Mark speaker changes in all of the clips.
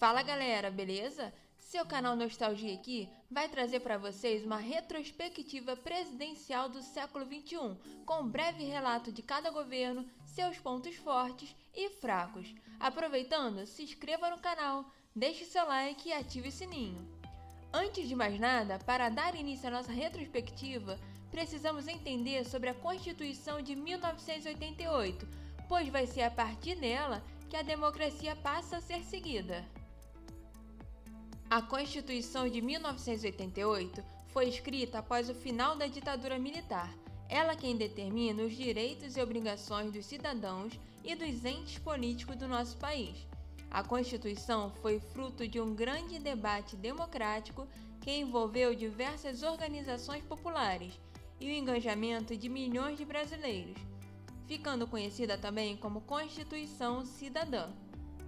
Speaker 1: Fala galera, beleza? Seu canal Nostalgia aqui vai trazer para vocês uma retrospectiva presidencial do século XXI, com um breve relato de cada governo, seus pontos fortes e fracos. Aproveitando, se inscreva no canal, deixe seu like e ative o sininho. Antes de mais nada, para dar início à nossa retrospectiva, precisamos entender sobre a Constituição de 1988, pois vai ser a partir dela que a democracia passa a ser seguida. A Constituição de 1988 foi escrita após o final da ditadura militar. Ela quem determina os direitos e obrigações dos cidadãos e dos entes políticos do nosso país. A Constituição foi fruto de um grande debate democrático que envolveu diversas organizações populares e o engajamento de milhões de brasileiros, ficando conhecida também como Constituição Cidadã.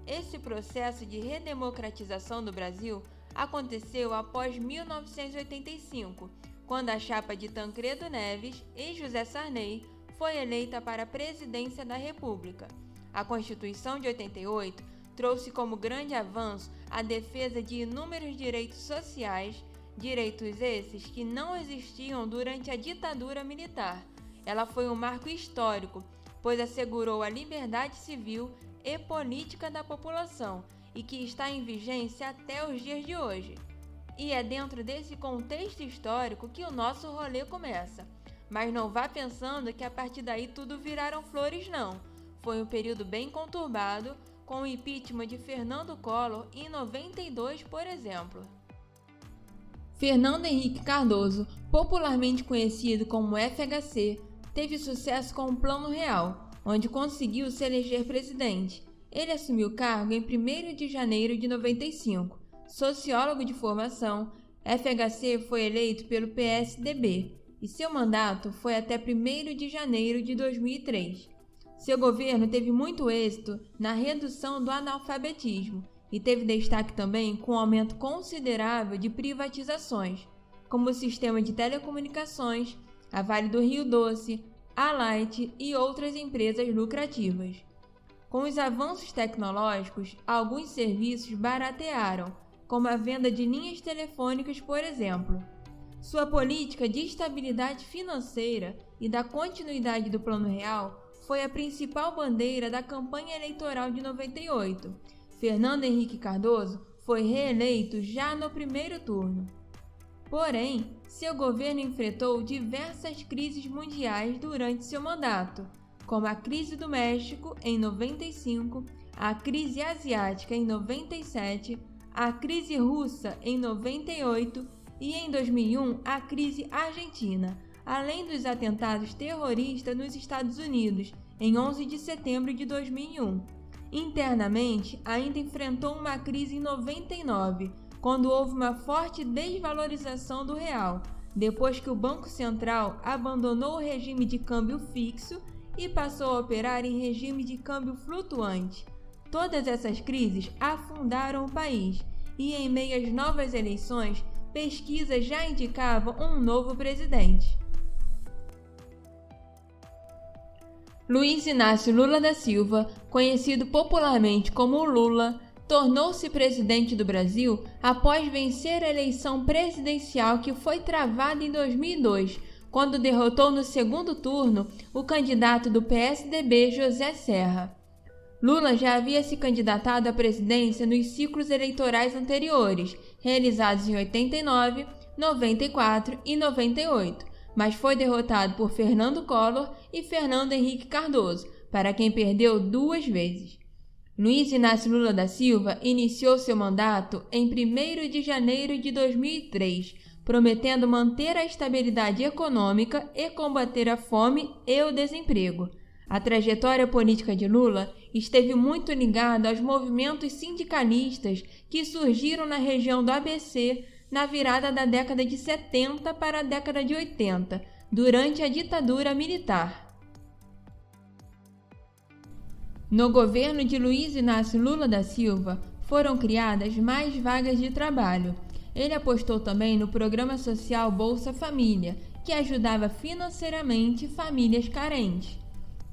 Speaker 1: Esse processo de redemocratização do Brasil aconteceu após 1985, quando a chapa de Tancredo Neves e José Sarney foi eleita para a presidência da República. A Constituição de 88 trouxe como grande avanço a defesa de inúmeros direitos sociais, direitos esses que não existiam durante a ditadura militar. Ela foi um marco histórico, pois assegurou a liberdade civil e política da população e que está em vigência até os dias de hoje. E é dentro desse contexto histórico que o nosso rolê começa. Mas não vá pensando que a partir daí tudo viraram flores, não. Foi um período bem conturbado, com o impeachment de Fernando Collor em 92, por exemplo. Fernando Henrique Cardoso, popularmente conhecido como FHC, teve sucesso com o Plano Real, onde conseguiu se eleger presidente. Ele assumiu o cargo em 1º de janeiro de 95. Sociólogo de formação, FHC foi eleito pelo PSDB e seu mandato foi até 1º de janeiro de 2003. Seu governo teve muito êxito na redução do analfabetismo e teve destaque também com um aumento considerável de privatizações, como o sistema de telecomunicações, a Vale do Rio Doce, a Light e outras empresas lucrativas. Com os avanços tecnológicos, alguns serviços baratearam, como a venda de linhas telefônicas, por exemplo. Sua política de estabilidade financeira e da continuidade do Plano Real foi a principal bandeira da campanha eleitoral de 98. Fernando Henrique Cardoso foi reeleito já no primeiro turno. Porém, seu governo enfrentou diversas crises mundiais durante seu mandato, como a crise do México em 95, a crise asiática em 97, a crise russa em 98 e em 2001 a crise argentina, além dos atentados terroristas nos Estados Unidos em 11 de setembro de 2001. Internamente, ainda enfrentou uma crise em 99, quando houve uma forte desvalorização do real, depois que o Banco Central abandonou o regime de câmbio fixo e passou a operar em regime de câmbio flutuante. Todas essas crises afundaram o país e, em meio às novas eleições, pesquisas já indicavam um novo presidente. Luiz Inácio Lula da Silva, conhecido popularmente como Lula, tornou-se presidente do Brasil após vencer a eleição presidencial que foi travada em 2002, quando derrotou no segundo turno o candidato do PSDB, José Serra. Lula já havia se candidatado à presidência nos ciclos eleitorais anteriores, realizados em 89, 94 e 98, mas foi derrotado por Fernando Collor e Fernando Henrique Cardoso, para quem perdeu 2 vezes. Luiz Inácio Lula da Silva iniciou seu mandato em 1º de janeiro de 2003, prometendo manter a estabilidade econômica e combater a fome e o desemprego. A trajetória política de Lula esteve muito ligada aos movimentos sindicalistas que surgiram na região do ABC na virada da década de 70 para a década de 80, durante a ditadura militar. No governo de Luiz Inácio Lula da Silva, foram criadas mais vagas de trabalho. Ele apostou também no programa social Bolsa Família, que ajudava financeiramente famílias carentes.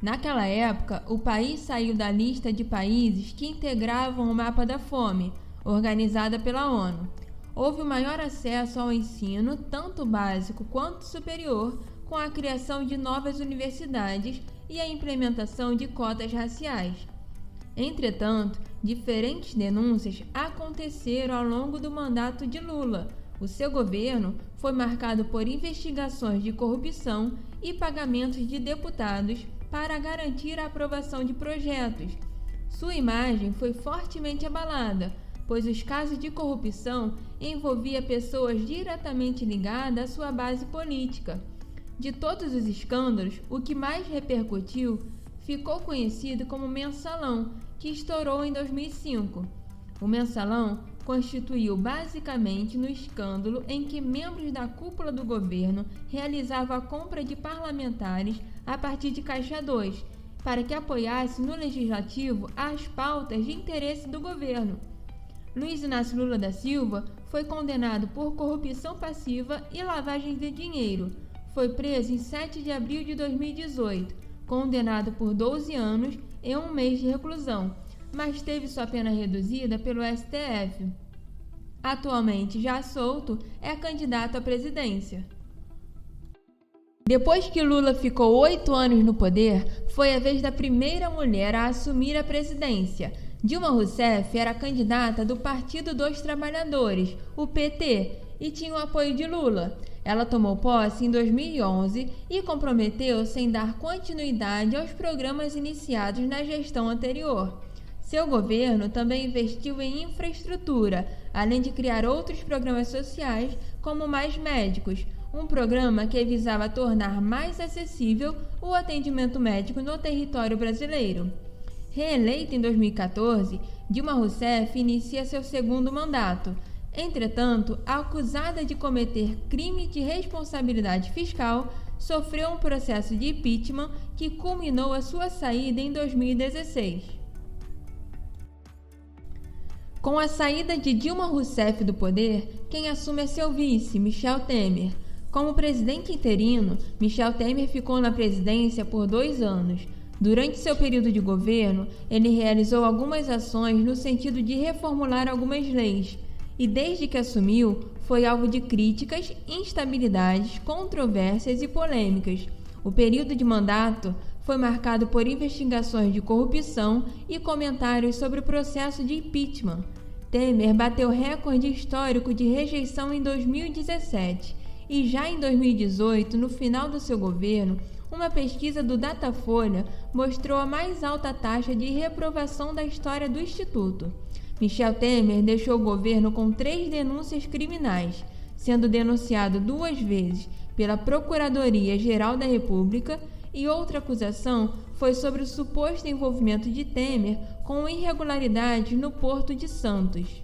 Speaker 1: Naquela época, o país saiu da lista de países que integravam o mapa da fome, organizada pela ONU. Houve o maior acesso ao ensino, tanto básico quanto superior, com a criação de novas universidades e a implementação de cotas raciais. Entretanto, diferentes denúncias aconteceram ao longo do mandato de Lula. O seu governo foi marcado por investigações de corrupção e pagamentos de deputados para garantir a aprovação de projetos. Sua imagem foi fortemente abalada, pois os casos de corrupção envolviam pessoas diretamente ligadas à sua base política. De todos os escândalos, o que mais repercutiu ficou conhecido como Mensalão, que estourou em 2005. O Mensalão constituiu basicamente no escândalo em que membros da cúpula do governo realizavam a compra de parlamentares a partir de Caixa 2, para que apoiasse no legislativo as pautas de interesse do governo. Luiz Inácio Lula da Silva foi condenado por corrupção passiva e lavagem de dinheiro. Foi preso em 7 de abril de 2018, condenado por 12 anos e 1 mês de reclusão, mas teve sua pena reduzida pelo STF. Atualmente, já solto, é candidato à presidência. Depois que Lula ficou 8 anos no poder, foi a vez da primeira mulher a assumir a presidência. Dilma Rousseff era candidata do Partido dos Trabalhadores, o PT, e tinha o apoio de Lula. Ela tomou posse em 2011 e comprometeu-se em dar continuidade aos programas iniciados na gestão anterior. Seu governo também investiu em infraestrutura, além de criar outros programas sociais, como Mais Médicos, um programa que visava tornar mais acessível o atendimento médico no território brasileiro. Reeleita em 2014, Dilma Rousseff inicia seu segundo mandato. Entretanto, acusada de cometer crime de responsabilidade fiscal, sofreu um processo de impeachment que culminou a sua saída em 2016. Com a saída de Dilma Rousseff do poder, quem assume é seu vice, Michel Temer. Como presidente interino, Michel Temer ficou na presidência por 2 anos. Durante seu período de governo, ele realizou algumas ações no sentido de reformular algumas leis, e desde que assumiu, foi alvo de críticas, instabilidades, controvérsias e polêmicas. O período de mandato foi marcado por investigações de corrupção e comentários sobre o processo de impeachment. Temer bateu recorde histórico de rejeição em 2017 e já em 2018, no final do seu governo, uma pesquisa do Datafolha mostrou a mais alta taxa de reprovação da história do Instituto. Michel Temer deixou o governo com 3 denúncias criminais, sendo denunciado 2 vezes pela Procuradoria-Geral da República, e outra acusação foi sobre o suposto envolvimento de Temer com irregularidades no Porto de Santos.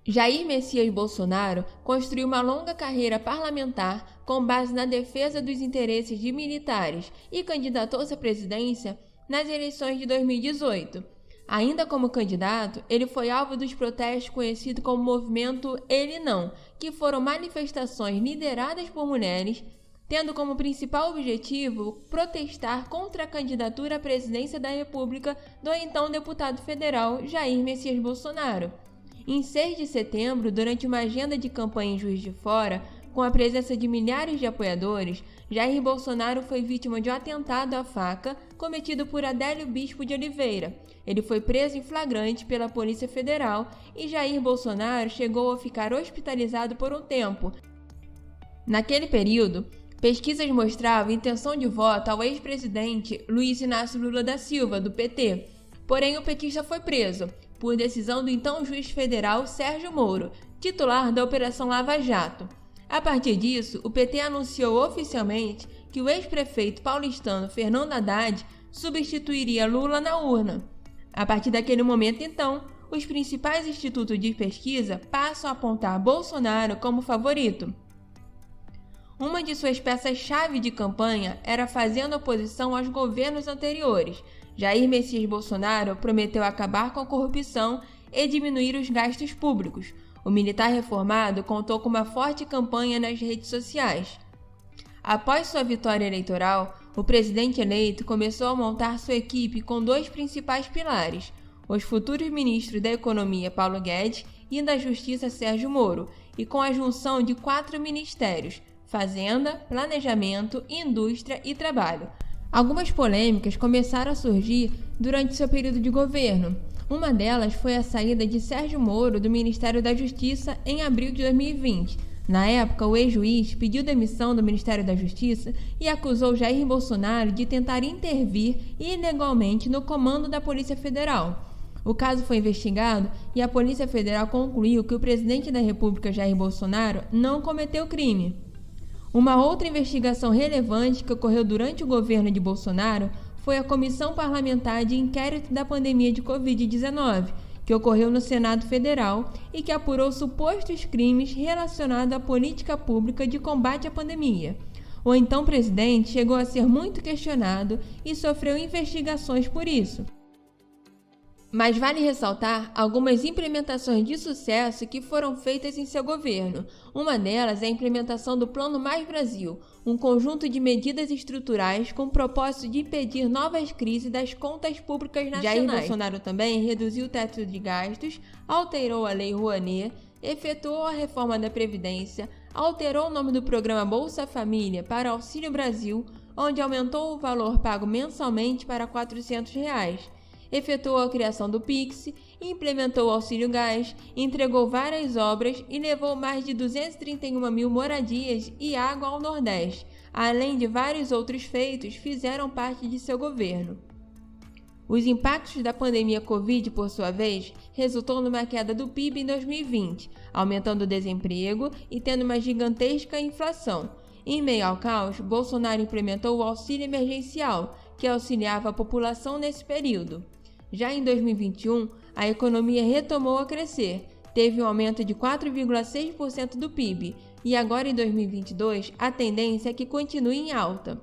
Speaker 1: Jair Messias Bolsonaro construiu uma longa carreira parlamentar com base na defesa dos interesses de militares e candidatou-se à presidência nas eleições de 2018. Ainda como candidato, ele foi alvo dos protestos conhecidos como Movimento Ele Não, que foram manifestações lideradas por mulheres, tendo como principal objetivo protestar contra a candidatura à presidência da República do então deputado federal Jair Messias Bolsonaro. Em 6 de setembro, durante uma agenda de campanha em Juiz de Fora, com a presença de milhares de apoiadores, Jair Bolsonaro foi vítima de um atentado à faca cometido por Adélio Bispo de Oliveira. Ele foi preso em flagrante pela Polícia Federal e Jair Bolsonaro chegou a ficar hospitalizado por um tempo. Naquele período, pesquisas mostravam intenção de voto ao ex-presidente Luiz Inácio Lula da Silva, do PT. Porém, o petista foi preso, por decisão do então juiz federal Sérgio Moro, titular da Operação Lava Jato. A partir disso, o PT anunciou oficialmente que o ex-prefeito paulistano Fernando Haddad substituiria Lula na urna. A partir daquele momento, então, os principais institutos de pesquisa passam a apontar Bolsonaro como favorito. Uma de suas peças-chave de campanha era fazendo oposição aos governos anteriores. Jair Messias Bolsonaro prometeu acabar com a corrupção e diminuir os gastos públicos. O militar reformado contou com uma forte campanha nas redes sociais. Após sua vitória eleitoral, o presidente eleito começou a montar sua equipe com 2 principais pilares: os futuros ministros da Economia Paulo Guedes e da Justiça Sérgio Moro, e com a junção de 4 ministérios: Fazenda, Planejamento, Indústria e Trabalho. Algumas polêmicas começaram a surgir durante seu período de governo. Uma delas foi a saída de Sérgio Moro do Ministério da Justiça em abril de 2020. Na época, o ex-juiz pediu demissão do Ministério da Justiça e acusou Jair Bolsonaro de tentar intervir ilegalmente no comando da Polícia Federal. O caso foi investigado e a Polícia Federal concluiu que o presidente da República, Jair Bolsonaro, não cometeu crime. Uma outra investigação relevante que ocorreu durante o governo de Bolsonaro foi a Comissão Parlamentar de Inquérito da Pandemia de Covid-19, que ocorreu no Senado Federal e que apurou supostos crimes relacionados à política pública de combate à pandemia. O então presidente chegou a ser muito questionado e sofreu investigações por isso. Mas vale ressaltar algumas implementações de sucesso que foram feitas em seu governo. Uma delas é a implementação do Plano Mais Brasil, um conjunto de medidas estruturais com o propósito de impedir novas crises das contas públicas nacionais. Jair Bolsonaro também reduziu o teto de gastos, alterou a Lei Rouanet, efetuou a reforma da Previdência, alterou o nome do programa Bolsa Família para Auxílio Brasil, onde aumentou o valor pago mensalmente para R$ 400. Efetuou a criação do Pix, implementou o Auxílio Gás, entregou várias obras e levou mais de 231 mil moradias e água ao Nordeste, além de vários outros feitos fizeram parte de seu governo. Os impactos da pandemia Covid, por sua vez, resultou numa queda do PIB em 2020, aumentando o desemprego e tendo uma gigantesca inflação. Em meio ao caos, Bolsonaro implementou o auxílio emergencial, que auxiliava a população nesse período. Já em 2021, a economia retomou a crescer, teve um aumento de 4,6% do PIB, e agora em 2022 a tendência é que continue em alta.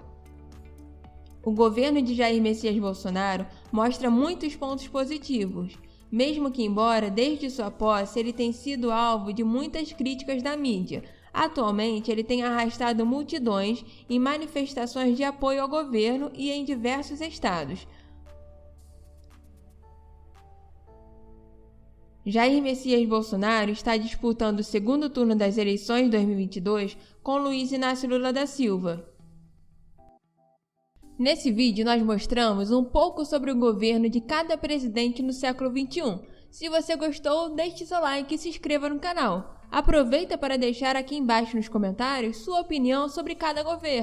Speaker 1: O governo de Jair Messias Bolsonaro mostra muitos pontos positivos, mesmo que embora desde sua posse ele tenha sido alvo de muitas críticas da mídia. Atualmente, ele tem arrastado multidões em manifestações de apoio ao governo e em diversos estados. Jair Messias Bolsonaro está disputando o segundo turno das eleições de 2022 com Luiz Inácio Lula da Silva. Nesse vídeo, nós mostramos um pouco sobre o governo de cada presidente no século XXI. Se você gostou, deixe seu like e se inscreva no canal. Aproveita para deixar aqui embaixo nos comentários sua opinião sobre cada governo.